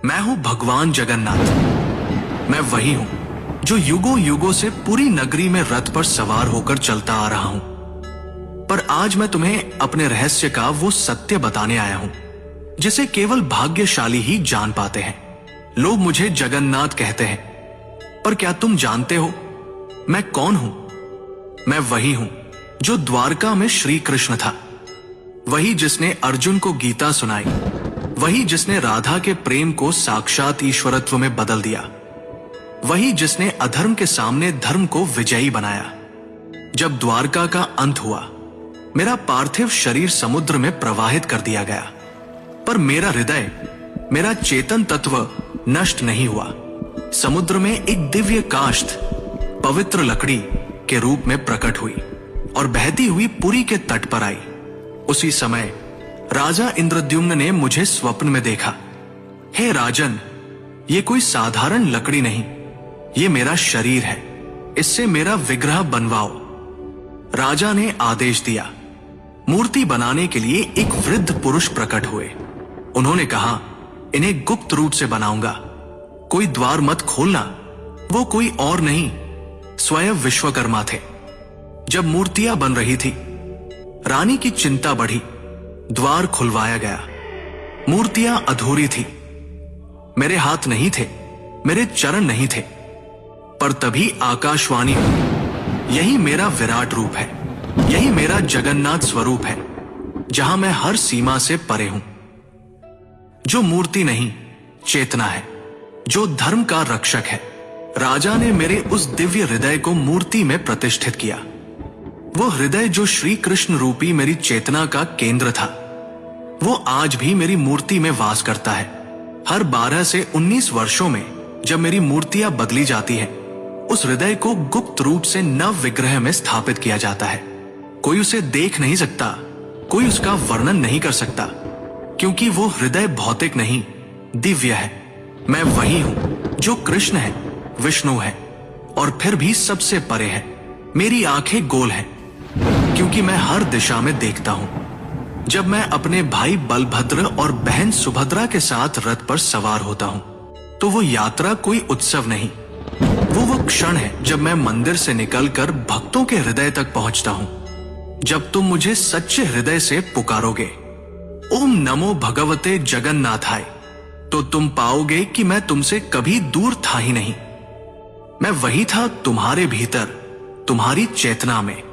मैं हूं भगवान जगन्नाथ। मैं वही हूं जो युगों युगों से पूरी नगरी में रथ पर सवार होकर चलता आ रहा हूं। पर आज मैं तुम्हें अपने रहस्य का वो सत्य बताने आया हूं जिसे केवल भाग्यशाली ही जान पाते हैं। लोग मुझे जगन्नाथ कहते हैं, पर क्या तुम जानते हो मैं कौन हूं? मैं वही हूं जो द्वारका में श्री कृष्ण था, वही जिसने अर्जुन को गीता सुनाई, वही जिसने राधा के प्रेम को साक्षात ईश्वरत्व में बदल दिया, वही जिसने अधर्म के सामने धर्म को विजयी बनाया। जब द्वारका का अंत हुआ, मेरा पार्थिव शरीर समुद्र में प्रवाहित कर दिया गया, पर मेरा हृदय, मेरा चेतन तत्व नष्ट नहीं हुआ। समुद्र में एक दिव्य काष्ठ पवित्र लकड़ी के रूप में प्रकट हुई और बहती हुई पुरी के तट पर आई। उसी समय राजा इंद्रद्युम्न ने मुझे स्वप्न में देखा। हे राजन, ये कोई साधारण लकड़ी नहीं, ये मेरा शरीर है, इससे मेरा विग्रह बनवाओ। राजा ने आदेश दिया। मूर्ति बनाने के लिए एक वृद्ध पुरुष प्रकट हुए। उन्होंने कहा, इन्हें गुप्त रूप से बनाऊंगा, कोई द्वार मत खोलना। वो कोई और नहीं, स्वयं विश्वकर्मा थे। जब मूर्तियां बन रही थी, रानी की चिंता बढ़ी। द्वार खुलवाया गया। मूर्तियां अधूरी थी। मेरे हाथ नहीं थे, मेरे चरण नहीं थे, पर तभी आकाशवाणी हुई, यही मेरा विराट रूप है, यही मेरा जगन्नाथ स्वरूप है, जहां मैं हर सीमा से परे हूं। जो मूर्ति नहीं, चेतना है, जो धर्म का रक्षक है। राजा ने मेरे उस दिव्य हृदय को मूर्ति में प्रतिष्ठित किया। वो हृदय जो श्री कृष्ण रूपी मेरी चेतना का केंद्र था, वो आज भी मेरी मूर्ति में वास करता है। हर 12 से 19 वर्षों में जब मेरी मूर्तियां बदली जाती है, उस हृदय को गुप्त रूप से नव विग्रह में स्थापित किया जाता है। कोई उसे देख नहीं सकता, कोई उसका वर्णन नहीं कर सकता, क्योंकि वो हृदय भौतिक नहीं, दिव्य है। मैं वही हूं जो कृष्ण है, विष्णु है, और फिर भी सबसे परे है। मेरी आंखें गोल हैं, क्योंकि मैं हर दिशा में देखता हूं। जब मैं अपने भाई बलभद्र और बहन सुभद्रा के साथ रथ पर सवार होता हूं, तो वो यात्रा कोई उत्सव नहीं, वो क्षण है जब मैं मंदिर से निकलकर भक्तों के हृदय तक पहुंचता हूं। जब तुम मुझे सच्चे हृदय से पुकारोगे, ओम नमो भगवते जगन्नाथाय, तो तुम पाओगे कि मैं तुमसे कभी दूर था ही नहीं। मैं वही था तुम्हारे भीतर, तुम्हारी चेतना में।